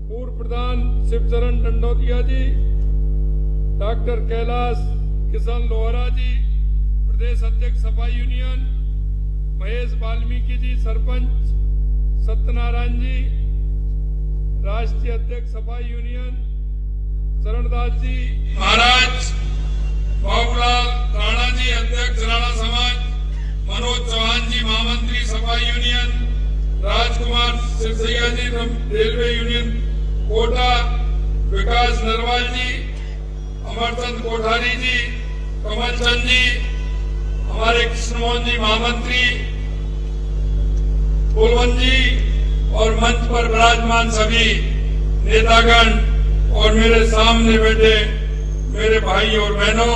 पूर्व प्रधान शिवचरण दंडोतिया जी, डॉक्टर कैलाश किशन लोहरा जी, प्रदेश अध्यक्ष सपा यूनियन महेश वाल्मीकि जी, सरपंच सत्यनारायण जी, राष्ट्रीय अध्यक्ष सपा यूनियन चरणदास जी महाराज, बाबूलाल राणा जी अध्यक्ष राणा समाज, मनोज चौहान जी महामंत्री सपा यूनियन, राजकुमार सिरसैया जी रेलवे यूनियन कोटा, विकास नरवाल जी, अमरचंद कोठारी जी, कमलचंद जी, हमारे कृष्णमोहन जी महामंत्री, कुलवंत जी और मंच पर विराजमान सभी नेतागण और मेरे सामने बैठे मेरे भाई और बहनों,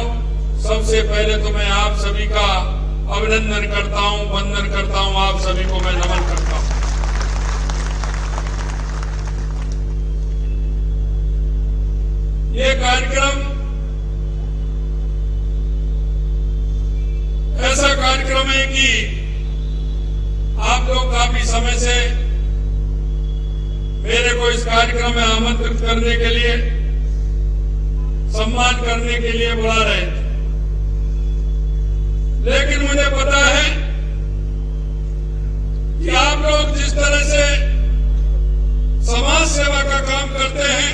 सबसे पहले तो मैं आप सभी का अभिनंदन करता हूं, वंदन करता हूं, आप सभी को मैं नमन करता हूं। ये कार्यक्रम ऐसा कार्यक्रम है कि आप लोग काफी समय से मेरे को इस कार्यक्रम में आमंत्रित करने के लिए, सम्मान करने के लिए बुला रहे थे, लेकिन मुझे पता है कि आप लोग जिस तरह से समाज सेवा का काम करते हैं,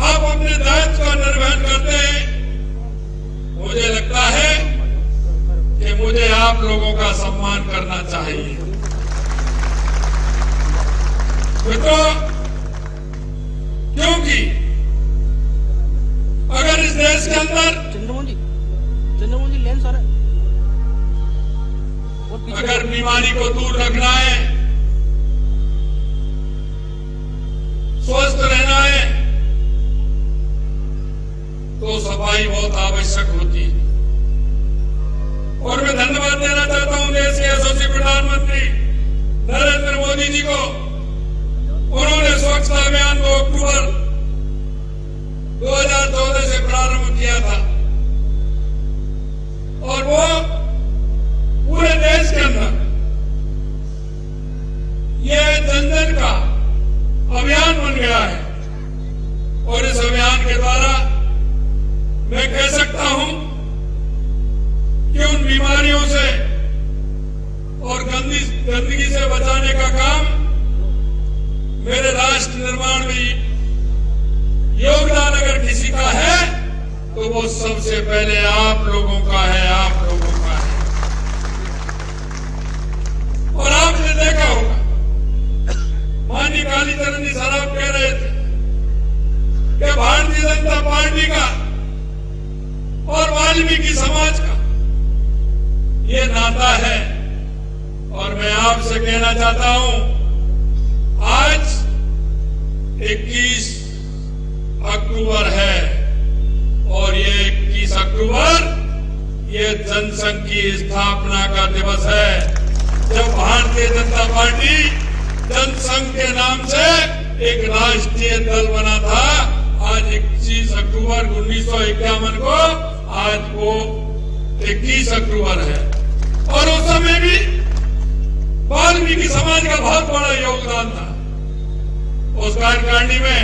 आप अपने दायित्व का निर्वहन करते हैं, मुझे लगता है कि मुझे आप लोगों का सम्मान करना चाहिए। मित्रों, क्योंकि अगर इस देश के अंदर चंद्रमोहन लेंस आ रहा है, अगर बीमारी को दूर रखना है, स्वस्थ रहना है, तो सफाई बहुत आवश्यक होती है। और मैं धन्यवाद देना चाहता हूं देश के यशस्वी प्रधानमंत्री नरेंद्र मोदी जी को। उन्होंने स्वच्छता अभियान को अक्टूबर 2014 से प्रारंभ किया था और वो पूरे देश के अंदर ये जन जन का अभियान बन गया है। और इस अभियान के द्वारा मैं कह सकता हूं कि उन बीमारियों से और गंदगी से बचाने का काम मेरे राष्ट्र निर्माण में योगदान अगर किसी का है तो वो सबसे पहले आप लोगों का है, आप लोगों का है। और आपने देखा होगा, माननीय कालीचरण जी सराफ कह रहे थे कि भारतीय जनता पार्टी का और वाल्मीकि समाज का ये नाता है। और मैं आपसे कहना चाहता हूं, आज 21 अक्टूबर है और ये 21 अक्टूबर ये जनसंघ की स्थापना का दिवस है, जब भारतीय जनता पार्टी जनसंघ के नाम से एक राष्ट्रीय दल बना था। आज 21 अक्टूबर 1951 को, आज वो 21 अक्टूबर है। और उस समय भी वाल्मीकि समाज का बहुत बड़ा योगदान था। उस कार्यकारिणी में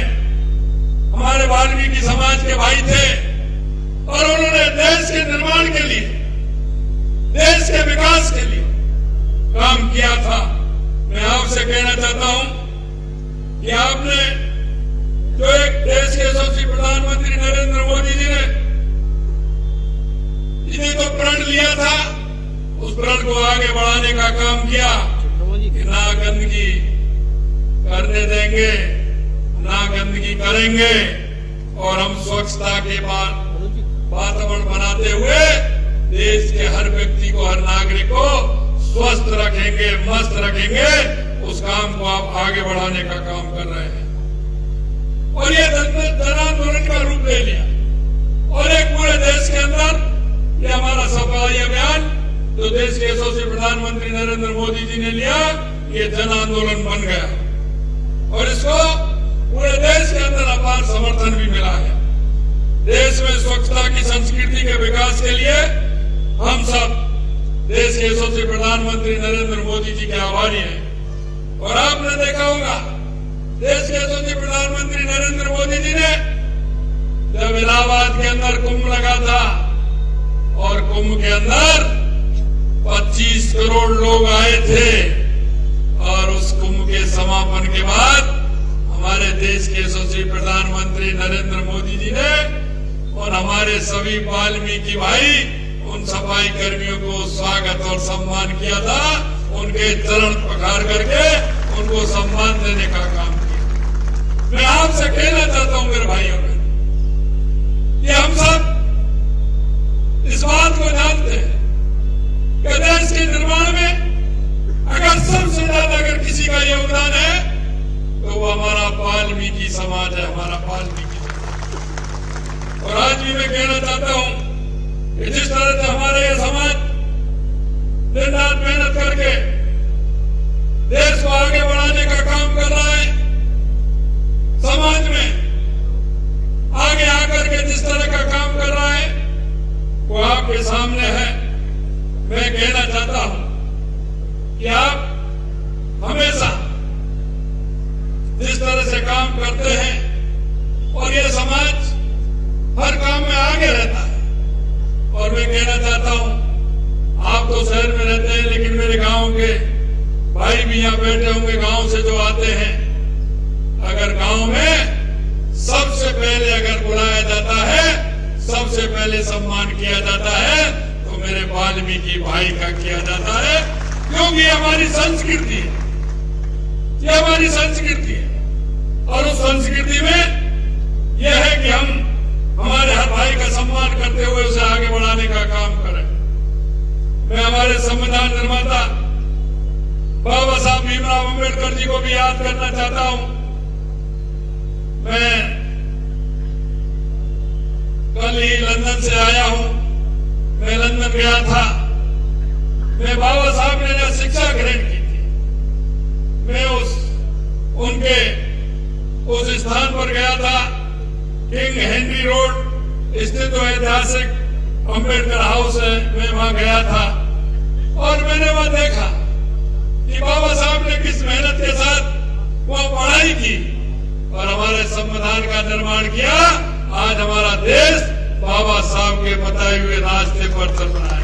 हमारे वाल्मीकि समाज के भाई थे और उन्होंने देश के निर्माण के लिए, देश के विकास के लिए काम किया था। मैं आपसे कहना चाहता हूं कि आपने जो एक देश के यशस्वी प्रधानमंत्री नरेंद्र मोदी जी ने जिन्हें तो प्रण लिया था, उस प्रण को आगे बढ़ाने का काम किया कि ना गंदगी करने देंगे, ना गंदगी करेंगे और हम स्वच्छता के बाद वातावरण बनाते हुए देश के हर व्यक्ति को, हर नागरिक को स्वस्थ रखेंगे, मस्त रखेंगे। उस काम को आप आगे बढ़ाने का काम कर रहे हैं और ये जन आंदोलन का रूप ले लिया और एक पूरे देश के अंदर ये हमारा सफाई अभियान जो देश के यशस्वी प्रधानमंत्री नरेंद्र मोदी जी ने लिया, ये जन आंदोलन बन गया और इसको पूरे देश के अंदर अपार समर्थन भी मिला है। देश में स्वच्छता की संस्कृति के विकास के लिए हम सब देश के यशस्वी प्रधानमंत्री नरेंद्र मोदी जी के आभारी हैं। और आपने देखा होगा देश के यशस्वी प्रधानमंत्री नरेंद्र मोदी जी ने जब इलाहाबाद के अंदर कुंभ लगा था और कुंभ के अंदर 25 करोड़ लोग आए थे और उस कुंभ के समापन के बाद हमारे देश के यशस्वी प्रधानमंत्री नरेंद्र मोदी जी ने और हमारे सभी वाल्मीकि भाई उन सफाई कर्मियों को स्वागत और सम्मान किया था, उनके चरण पखार करके उनको सम्मान देने का काम किया। मैं आपसे कहना चाहता हूं मेरे भाइयों में, कि हम सब इस बात को जानते हैं कि देश के निर्माण में अगर सबसे ज्यादा अगर किसी का योगदान है तो वो हमारा वाल्मीकि समाज है, हमारा वाल्मीकि। और आज भी मैं कहना चाहता हूं कि जिस तरह से हमारा यह समाज दिन रात मेहनत करके देश को आगे बढ़ाने का काम कर रहा है, समाज में आगे आकर के जिस तरह का काम कर रहा है वो आपके सामने है। मैं कहना चाहता हूं कि आप हमेशा जिस तरह से काम करते हैं और ये समाज हर काम में आगे रहता है। और मैं कहना चाहता हूं, आप तो शहर में रहते हैं लेकिन मेरे गांव के भाई भी यहां बैठे होंगे, गांव से जो आते हैं, अगर गांव में सबसे पहले अगर बुलाया जाता है, सबसे पहले सम्मान किया जाता है तो मेरे वाल्मीकि भाई का किया जाता है, क्योंकि ये हमारी संस्कृति है, ये हमारी संस्कृति है। और उस संस्कृति में यह है कि हम हमारे हर भाई का सम्मान करते हुए उसे आगे बढ़ाने का काम करें। मैं हमारे संविधान निर्माता बाबा साहब भीमराव अम्बेडकर जी को भी याद करना चाहता हूं। मैं कल ही लंदन से आया हूं, मैं लंदन गया था, मैं बाबा साहब ने जो शिक्षा ग्रहण की थी, मैं उनके उस स्थान पर गया था, किंग हेनरी रोड स्थित जो ऐतिहासिक अम्बेडकर हाउस है, मैं वहां गया था और मैंने वहां देखा कि बाबा साहब ने किस मेहनत के साथ वो पढ़ाई की और हमारे संविधान का निर्माण किया। आज हमारा देश बाबा साहब के बताए हुए रास्ते पर चल रहा है।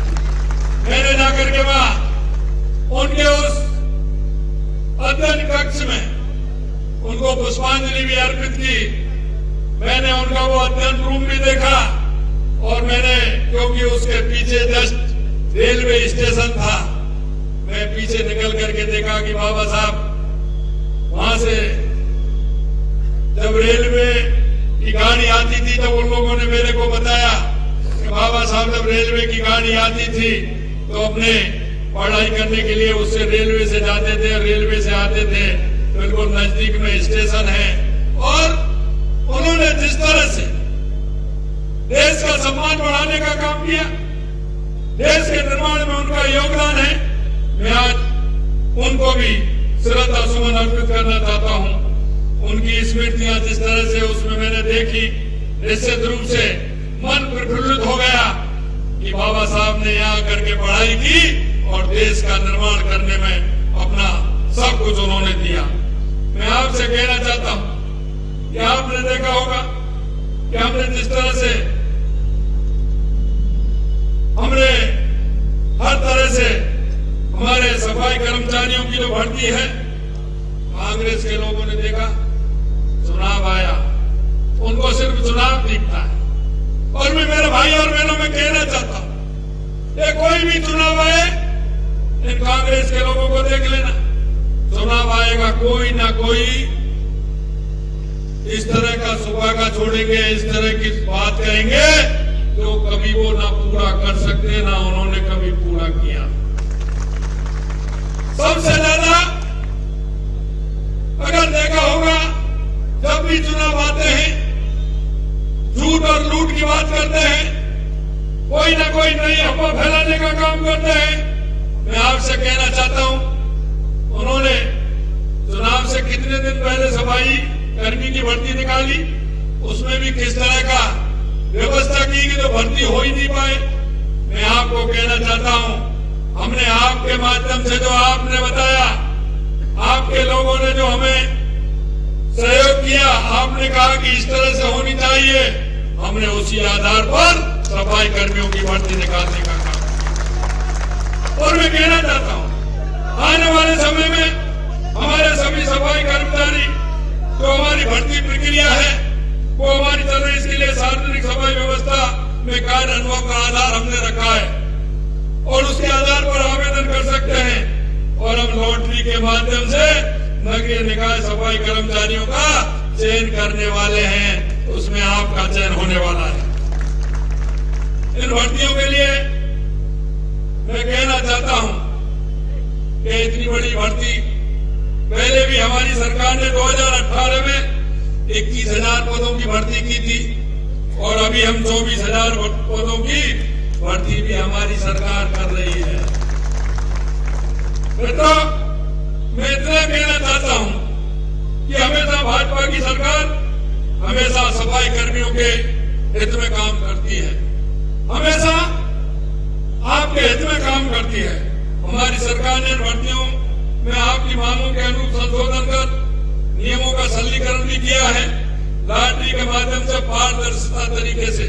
मैंने जाकर के वहां उनके उस अध्ययन कक्ष में उनको पुष्पांजलि भी अर्पित की। मैंने उनका वो अध्ययन रूम भी देखा और मैंने, क्योंकि उसके पीछे जस्ट रेलवे स्टेशन था, मैं पीछे निकल करके देखा कि बाबा साहब वहां से जब रेलवे की गाड़ी आती थी तो उन लोगों ने मेरे को बताया कि बाबा साहब जब रेलवे की गाड़ी आती थी तो अपने पढ़ाई करने के लिए उससे रेलवे से जाते थे, रेलवे से आते थे, बिल्कुल नजदीक में स्टेशन है। और उन्होंने जिस तरह से देश का सम्मान बढ़ाने का काम किया, देश के निर्माण में उनका योगदान है, मैं आज उनको भी श्रद्धा सुमन अर्पित करना चाहता हूं। उनकी स्मृतियां जिस तरह से उसमें मैंने देखी, निश्चित रूप से मन प्रफुल्लित हो गया कि बाबा साहब ने यहाँ करके पढ़ाई की और देश का निर्माण करने में अपना सब कुछ उन्होंने दिया। मैं आपसे कहना चाहता हूं कि आपने देखा होगा कि हमने जिस तरह से हमने हर तरह से हमारे सफाई कर्मचारियों की जो भर्ती है, कांग्रेस के लोगों ने देखा, चुनाव आया, उनको सिर्फ चुनाव दिखता है। और मैं मेरे भाई और बहनों में कहना चाहता हूं, ये कोई भी चुनाव आए, इन कांग्रेस के लोगों को देख लेना, चुनाव आएगा कोई ना कोई इस तरह का सुबह का छोड़ेंगे, इस तरह की बात कहेंगे जो कभी वो ना पूरा कर सकते, ना उन्होंने कभी पूरा किया। सबसे ज्यादा अगर देखा होगा, जब भी चुनाव आते हैं, झूठ और लूट की बात करते हैं, कोई ना कोई नई अफवाह फैलाने का काम करते हैं। मैं आपसे कहना चाहता हूं, उन्होंने चुनाव से कितने दिन पहले सफाई कर्मी की भर्ती निकाली, उसमें भी किस तरह का व्यवस्था की कि तो भर्ती हो ही नहीं पाए। मैं आपको कहना चाहता हूं, हमने आपके माध्यम से जो आपने बताया, आपके लोगों ने जो हमें किया, आपने कहा कि इस तरह से होनी चाहिए, हमने उसी आधार पर सफाई कर्मियों की भर्ती निकालने का काम किया। और मैं कहना चाहता हूं, आने वाले समय में हमारे सभी सफाई कर्मचारी जो हमारी भर्ती प्रक्रिया है वो हमारी चल रही, इसके लिए सार्वजनिक सफाई व्यवस्था में कार्य अनुभव का आधार हमने रखा है और उसके आधार पर आवेदन कर सकते हैं और हम लॉटरी के माध्यम से नगरीय निकाय सफाई कर्मचारियों का चयन करने वाले हैं, उसमें आपका चयन होने वाला है। इन भर्तियों के लिए मैं कहना चाहता हूं कि इतनी बड़ी भर्ती पहले भी हमारी सरकार ने 2018 में 21,000 पदों की भर्ती की थी और अभी हम 24,000 पदों की भर्ती भी हमारी सरकार कर रही है। मित्रों, मैं इतना कहना चाहता हूं कि हमेशा भाजपा की सरकार हमेशा सफाई कर्मियों के हित में काम करती है, हमेशा आपके हित में काम करती है। हमारी सरकार ने भर्तियों में आपकी मांगों के अनुरूप संशोधन कर नियमों का सरलीकरण भी किया है। लॉटरी के माध्यम से पारदर्शिता तरीके से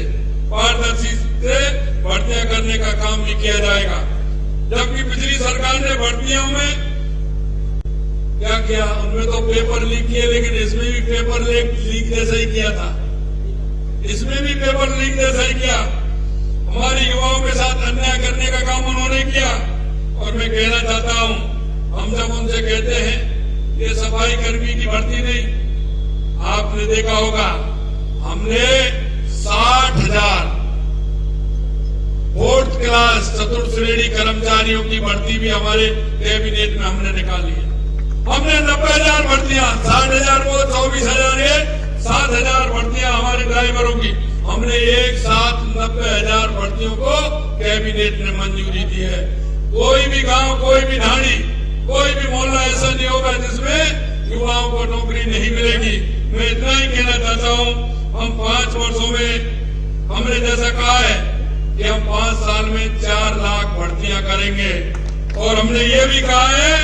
पारदर्शी से भर्तियां करने का काम भी किया जाएगा, जबकि पिछली सरकार ने भर्तियों में क्या किया, उनमें तो पेपर लीक किए, लेकिन इसमें भी पेपर लीक जैसा ही किया था, इसमें भी पेपर लीक जैसा ही किया। हमारे युवाओं के साथ अन्याय करने का काम उन्होंने किया। और मैं कहना चाहता हूं, हम जब उनसे कहते हैं ये सफाई कर्मी की भर्ती नहीं, आपने देखा होगा हमने 60,000 फोर्थ क्लास चतुर्थ श्रेणी कर्मचारियों की भर्ती भी हमारे कैबिनेट में हमने निकाली है। हमने 90,000 भर्तियां, 60,000 को 24,000 है, 7,000 भर्तियां हमारे ड्राइवरों की, हमने एक साथ 90,000 भर्तियों को कैबिनेट ने मंजूरी दी है। कोई भी गांव, कोई भी ढाणी, कोई भी मोहल्ला ऐसा नहीं होगा जिसमें युवाओं को नौकरी नहीं मिलेगी। मैं इतना ही कहना चाहता हूं, हम 5 वर्षों में हमने जैसा कहा है कि हम 5 साल में 4 लाख भर्तियां करेंगे और हमने ये भी कहा है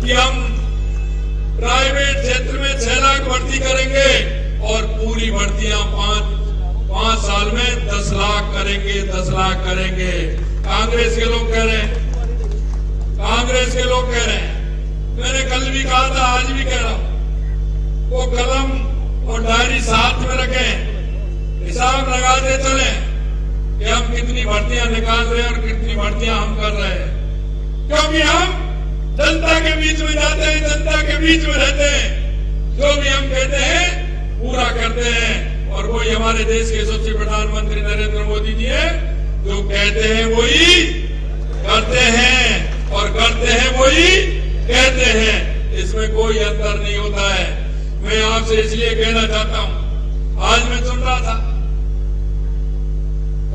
कि हम प्राइवेट क्षेत्र में 6 लाख भर्ती करेंगे और पूरी भर्तियां 5 साल में 10 लाख करेंगे, 10 लाख करेंगे। कांग्रेस के लोग कह रहे हैं, कांग्रेस के लोग कह रहे हैं, मैंने कल भी कहा था, आज भी कह रहा हूं, वो कलम और डायरी साथ में रखें, हिसाब लगाते चले कि हम कितनी भर्तियां निकाल रहे हैं और कितनी भर्तियां हम कर रहे हैं, क्योंकि हम जनता के बीच में जाते हैं, जनता के बीच में रहते हैं, जो भी हम कहते हैं पूरा करते हैं। और वही हमारे देश के यशस्वी प्रधानमंत्री नरेंद्र मोदी जी हैं, जो कहते हैं वही करते हैं और करते हैं वही कहते हैं, इसमें कोई अंतर नहीं होता है। मैं आपसे इसलिए कहना चाहता हूं, आज मैं सुन रहा था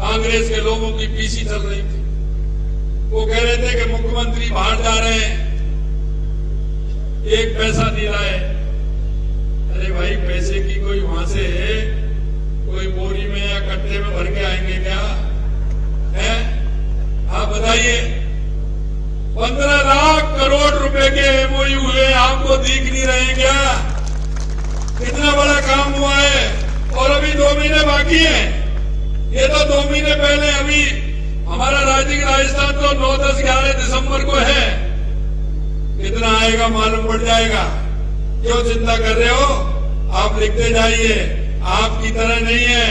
कांग्रेस के लोगों की पीसी चल रही थी, वो कह रहे थे कि मुख्यमंत्री बाहर जा रहे हैं, एक पैसा नहीं लाए। अरे भाई, पैसे की कोई वहां से कोई बोरी में या कट्टे में भर के आएंगे क्या है? आप बताइए, 15 लाख करोड़ रुपए के एमओयू हुए, आपको दिख नहीं रहे क्या? कितना बड़ा काम हुआ है और अभी 2 महीने बाकी हैं। ये तो 2 महीने पहले, अभी हमारा राज्य राजस्थान तो 9, 10, 11 दिसंबर को है। कितना आएगा मालूम पड़ जाएगा। क्यों चिंता कर रहे हो? आप लिखते जाइए। आपकी तरह नहीं है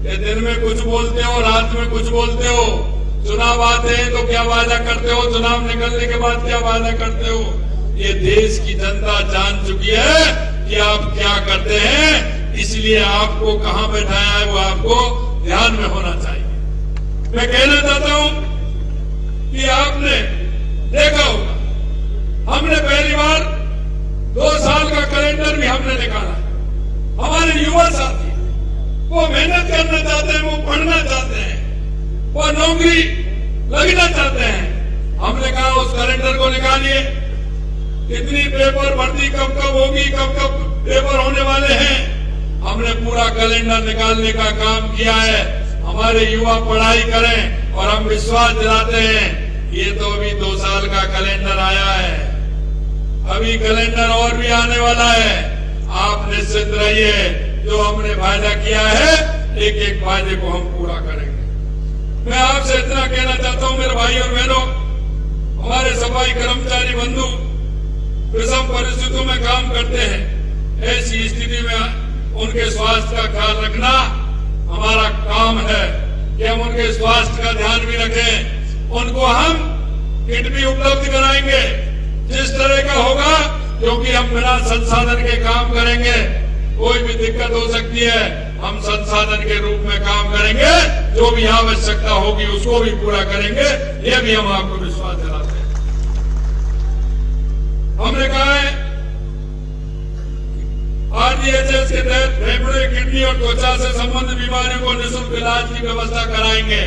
कि दिन में कुछ बोलते हो, रात में कुछ बोलते हो। चुनाव आते हैं तो क्या वादा करते हो, चुनाव निकलने के बाद क्या वादा करते हो। ये देश की जनता जान चुकी है कि आप क्या करते हैं, इसलिए आपको कहां बैठाया है वो आपको ध्यान में होना चाहिए। मैं कहना चाहता हूं कि आपने देखा होगा, हमने पहली बार 2 साल का कैलेंडर भी हमने निकाला। हमारे युवा साथी वो मेहनत करना चाहते हैं, वो पढ़ना चाहते हैं, वो नौकरी लगना चाहते हैं। हमने कहा उस कैलेंडर को निकालिए, कितनी पेपर भर्ती कब कब होगी, कब कब पेपर होने वाले हैं। हमने पूरा कैलेंडर निकालने का काम किया है। हमारे युवा पढ़ाई करें और हम विश्वास दिलाते हैं। ये तो अभी 2 साल का कैलेंडर आया है, अभी कैलेंडर और भी आने वाला है। आप निश्चिंत रहिए, जो हमने वायदा किया है एक एक वायदे को हम पूरा करेंगे। मैं आपसे इतना कहना चाहता हूं मेरे भाई और बहनों, हमारे सफाई कर्मचारी बंधु विषम परिस्थितियों में काम करते हैं। ऐसी स्थिति में उनके स्वास्थ्य का ख्याल रखना हमारा काम है कि हम उनके स्वास्थ्य का ध्यान भी रखें। उनको हम किट भी उपलब्ध कराएंगे जिस तरह का होगा, क्योंकि हम बिना संसाधन के काम करेंगे, कोई भी दिक्कत हो सकती है। हम संसाधन के रूप में काम करेंगे, जो भी आवश्यकता होगी उसको भी पूरा करेंगे, ये भी हम आपको विश्वास दिलाते हैं। हमने कहा है आरडीएचएस के तहत फेफड़े, किडनी और त्वचा से संबंधित बीमारियों को निःशुल्क इलाज की व्यवस्था कराएंगे।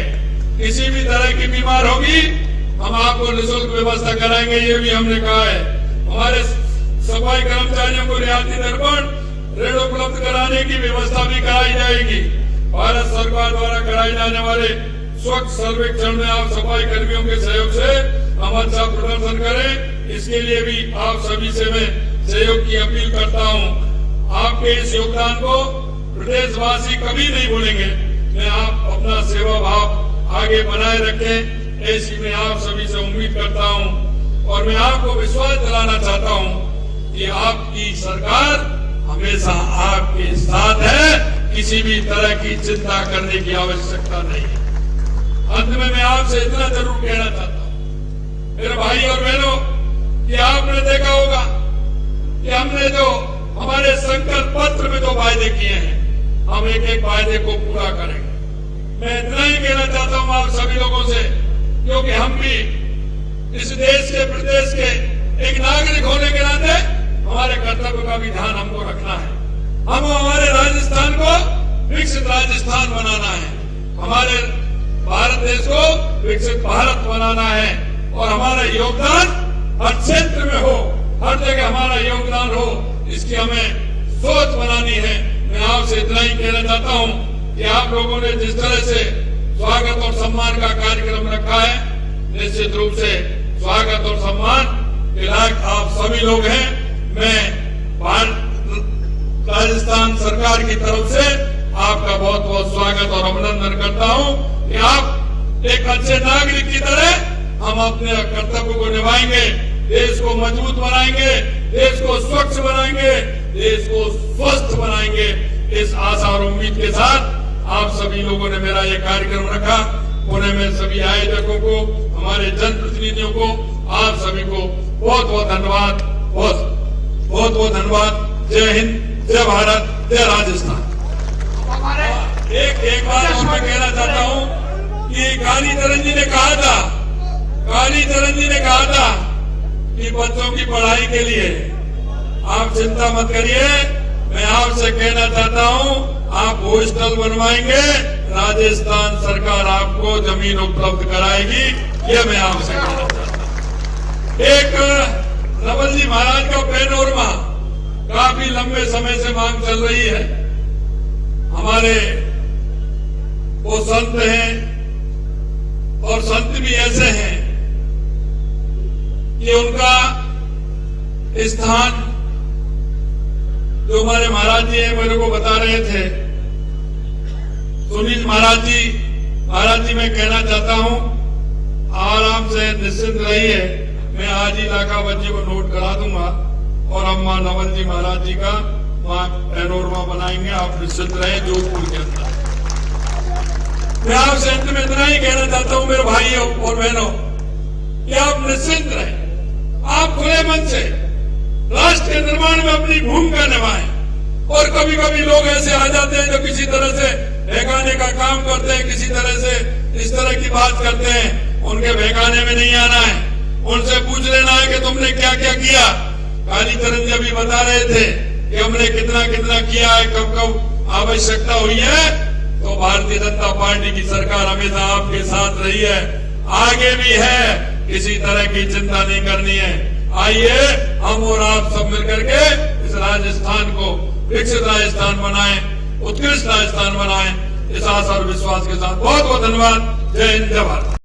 किसी भी तरह की बीमार होगी हम आपको निःशुल्क व्यवस्था कराएंगे, ये भी हमने कहा है। हमारे सफाई कर्मचारियों को रियायती दर पर ऋण उपलब्ध कराने की व्यवस्था भी कराई जाएगी। भारत सरकार द्वारा कराए जाने वाले स्वच्छ सर्वेक्षण में आप सफाई कर्मियों के सहयोग से हम अच्छा प्रदर्शन करें, इसके लिए भी आप सभी से मैं सहयोग की अपील करता हूं। आपके इस योगदान को प्रदेशवासी कभी नहीं भूलेंगे। मैं आप अपना सेवा भाव आगे बनाए रखें, ऐसी मैं आप सभी से उम्मीद करता हूं। और मैं आपको विश्वास दिलाना चाहता हूं कि आपकी सरकार हमेशा आपके साथ है, किसी भी तरह की चिंता करने की आवश्यकता नहीं है। अंत में मैं आपसे इतना जरूर कहना चाहता हूं मेरे भाई और बहनों, कि आपने देखा होगा कि हमने जो हमारे संकल्प पत्र में जो वायदे किए हैं, हम एक एक वायदे को पूरा करेंगे। मैं इतना ही कहना चाहता हूं आप सभी लोगों से, क्योंकि हम भी इस देश के प्रदेश के एक नागरिक होने के नाते हमारे कर्तव्य का भी ध्यान हमको रखना है। हम हमारे राजस्थान को विकसित राजस्थान बनाना है, हमारे भारत देश को विकसित भारत बनाना है, और हमारा योगदान हर क्षेत्र में हो, हर जगह हमारा योगदान हो, इसकी हमें सोच बनानी है। मैं आपसे इतना ही कहना चाहता हूं कि आप लोगों ने जिस तरह से स्वागत और सम्मान का कार्यक्रम रखा है, निश्चित रूप से स्वागत और सम्मान के लायक आप सभी लोग हैं। मैं राजस्थान सरकार की तरफ से आपका बहुत बहुत स्वागत और अभिनंदन करता हूं कि आप एक अच्छे नागरिक की तरह हम अपने कर्तव्य को निभाएंगे, देश को मजबूत बनाएंगे, देश को स्वच्छ बनाएंगे, देश को स्वस्थ बनाएंगे। इस आशा और उम्मीद के साथ आप सभी लोगों ने मेरा ये कार्यक्रम रखा। पुणे में सभी आयोजकों को, हमारे जनप्रतिनिधियों को, आप सभी को बहुत बहुत धन्यवाद, बहुत बहुत धन्यवाद। जय हिंद, जय भारत, जय राजस्थान। एक बात और मैं कहना चाहता हूं कि कालीचरण जी ने कहा था कि बच्चों की पढ़ाई के लिए आप चिंता मत करिए। मैं आपसे कहना चाहता हूं, आप हॉस्टल बनवाएंगे, राजस्थान सरकार आपको जमीन उपलब्ध कराएगी, ये मैं आपसे कहना चाहता हूं। एक नवल जी महाराज का पैनोरमा काफी लंबे समय से मांग चल रही है। हमारे वो संत हैं, और संत भी ऐसे हैं कि उनका स्थान, जो हमारे महाराज जी हैं मेरे को बता रहे थे, सुनील महाराज जी मैं कहना चाहता हूं, आराम से निश्चिंत रहिए। मैं आज ही लाखा बच्ची को नोट करा दूंगा, और हम मां नवल जी महाराज जी का वहां पैनोरमा बनाएंगे। आप निश्चिंत रहे जोधपुर के अंदर। मैं आपसे अंत में इतना ही कहना चाहता हूं मेरे भाइयों और बहनों, कि आप निश्चिंत रहें, आप खुले मन से राष्ट्र के निर्माण में अपनी भूमिका निभाएं। और कभी कभी लोग ऐसे आ जाते हैं जो किसी तरह से बहकाने का काम करते हैं, किसी तरह से इस तरह की बात करते हैं। उनके बहकाने में नहीं आना है, उनसे पूछ लेना है कि तुमने क्या क्या किया। कालीचरण जी अभी बता रहे थे कि हमने कितना कितना किया है, कब कब आवश्यकता हुई है। तो भारतीय जनता पार्टी की सरकार हमेशा आपके साथ रही है, आगे भी है, किसी तरह की चिंता नहीं करनी है। आइए हम और आप सब मिलकर के इस राजस्थान को विकसित राजस्थान बनाएं, उत्कृष्ट राजस्थान बनाएं। इस आशा और विश्वास के साथ बहुत बहुत धन्यवाद। जय हिंद, जय भारत।